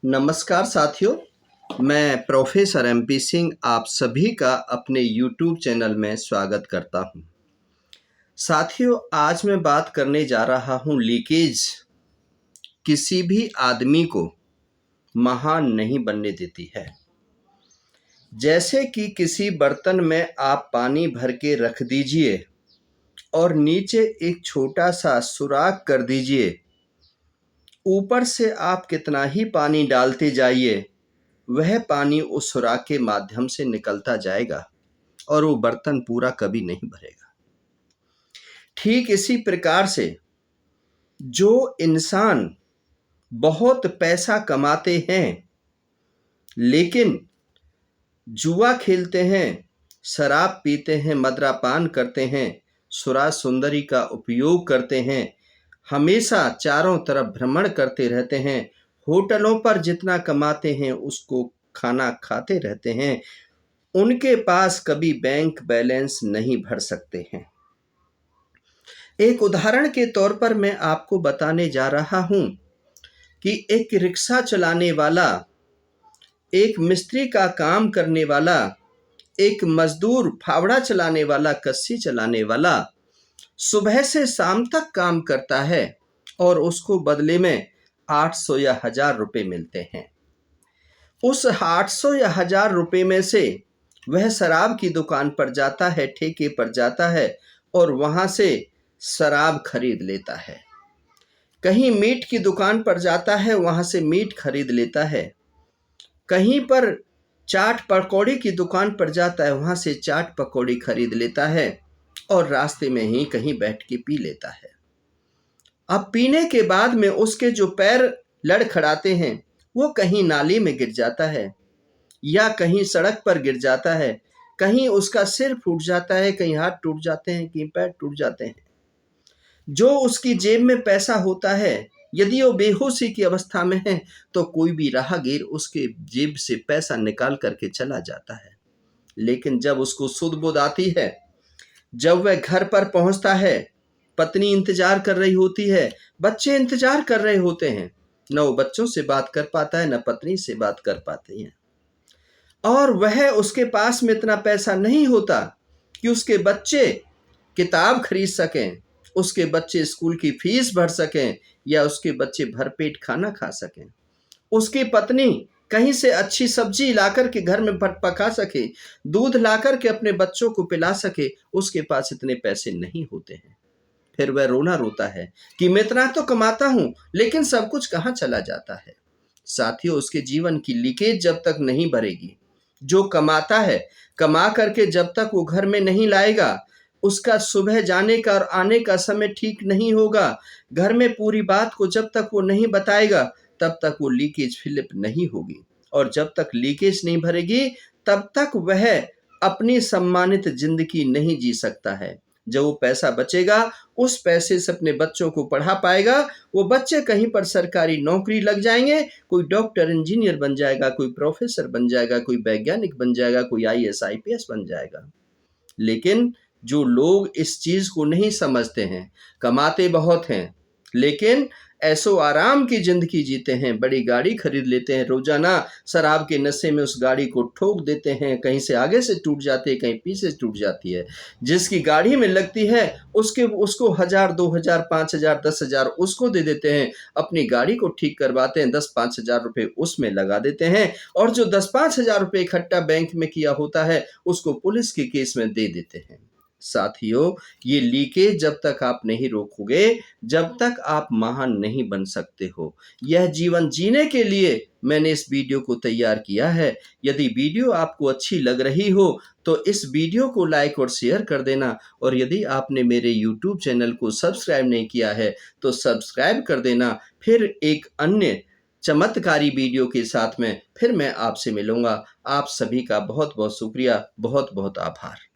नमस्कार साथियों, मैं प्रोफेसर एमपी सिंह आप सभी का अपने यूट्यूब चैनल में स्वागत करता हूं। साथियों, आज मैं बात करने जा रहा हूं लीकेज किसी भी आदमी को महान नहीं बनने देती है। जैसे कि किसी बर्तन में आप पानी भर के रख दीजिए और नीचे एक छोटा सा सुराख कर दीजिए, ऊपर से आप कितना ही पानी डालते जाइए, वह पानी उस सुराख के माध्यम से निकलता जाएगा और वो बर्तन पूरा कभी नहीं भरेगा। ठीक इसी प्रकार से जो इंसान बहुत पैसा कमाते हैं लेकिन जुआ खेलते हैं, शराब पीते हैं, मद्यपान करते हैं, सुरा सुंदरी का उपयोग करते हैं, हमेशा चारों तरफ भ्रमण करते रहते हैं, होटलों पर जितना कमाते हैं उसको खाना खाते रहते हैं, उनके पास कभी बैंक बैलेंस नहीं भर सकते हैं। एक उदाहरण के तौर पर मैं आपको बताने जा रहा हूं कि एक रिक्शा चलाने वाला, एक मिस्त्री का काम करने वाला, एक मजदूर फावड़ा चलाने वाला, कस्सी चलाने वाला सुबह से शाम तक काम करता है और उसको बदले में 800 या 1000 रुपये मिलते हैं। उस 800 या 1000 रुपये में से वह शराब की दुकान पर जाता है, ठेके पर जाता है और वहाँ से शराब खरीद लेता है। कहीं मीट की दुकान पर जाता है, वहाँ से मीट खरीद लेता है। कहीं पर चाट पकौड़ी की दुकान पर जाता है, वहाँ से चाट पकौड़ी खरीद लेता है और रास्ते में ही कहीं बैठ के पी लेता है। अब पीने के बाद में उसके जो पैर लड़खड़ाते हैं वो कहीं नाली में गिर जाता है या कहीं सड़क पर गिर जाता है, कहीं उसका सिर फूट जाता है, कहीं हाथ टूट जाते हैं, कहीं पैर टूट जाते हैं। जो उसकी जेब में पैसा होता है, यदि वो बेहोशी की अवस्था में है तो कोई भी राहगीर उसके जेब से पैसा निकाल करके चला जाता है। लेकिन जब उसको सुध बुध आती है, जब वह घर पर पहुंचता है, पत्नी इंतजार कर रही होती है, बच्चे इंतजार कर रहे होते हैं, न वो बच्चों से बात कर पाता है, न पत्नी से बात कर पाती है। और वह उसके पास में इतना पैसा नहीं होता कि उसके बच्चे किताब खरीद सकें, उसके बच्चे स्कूल की फीस भर सकें या उसके बच्चे भरपेट खाना खा सकें। उसकी पत्नी कहीं से अच्छी सब्जी लाकर के घर में पका सके, दूध लाकर के अपने बच्चों को पिला सके, उसके पास इतने पैसे नहीं होते हैं। फिर वह रोना रोता है कि मैं इतना तो कमाता हूं लेकिन सब कुछ कहाँ चला जाता है। साथियों, उसके जीवन की लीकेज जब तक नहीं भरेगी, जो कमाता है कमा करके जब तक वो घर में नहीं लाएगा, उसका सुबह जाने का और आने का समय ठीक नहीं होगा, घर में पूरी बात को जब तक वो नहीं बताएगा तब तक वो लीकेज फिलिप नहीं होगी। और जब तक लीकेज नहीं भरेगी तब तक वह अपनी सम्मानित जिंदगी नहीं जी सकता है। जब वो पैसा बचेगा उस पैसे से अपने बच्चों को पढ़ा पाएगा, वो बच्चे कहीं पर सरकारी नौकरी लग जाएंगे, कोई डॉक्टर इंजीनियर बन जाएगा, कोई प्रोफेसर बन जाएगा, कोई वैज्ञानिक बन जाएगा, कोई आईएएस आईपीएस बन जाएगा। लेकिन जो लोग इस चीज को नहीं समझते हैं, कमाते बहुत हैं लेकिन ऐसो आराम की जिंदगी जीते हैं, बड़ी गाड़ी खरीद लेते हैं, रोजाना शराब के नशे में उस गाड़ी को ठोक देते हैं, कहीं से आगे से टूट जाती है, कहीं पीछे से टूट जाती है। जिसकी गाड़ी में लगती है उसको 1000, 2000, 5000, 10,000 उसको दे देते हैं, अपनी गाड़ी को ठीक करवाते हैं, 10-5 हजार रुपये उसमें लगा देते हैं और जो 10-5 हजार रुपये इकट्ठा बैंक में किया होता है उसको पुलिस के केस में दे देते हैं। साथियों, ये लीकेज जब तक आप नहीं रोकोगे, जब तक आप महान नहीं बन सकते हो। यह जीवन जीने के लिए मैंने इस वीडियो को तैयार किया है। यदि वीडियो आपको अच्छी लग रही हो तो इस वीडियो को लाइक और शेयर कर देना, और यदि आपने मेरे YouTube चैनल को सब्सक्राइब नहीं किया है तो सब्सक्राइब कर देना। फिर एक अन्य चमत्कारी वीडियो के साथ में फिर मैं आपसे मिलूंगा। आप सभी का बहुत बहुत शुक्रिया, बहुत बहुत आभार।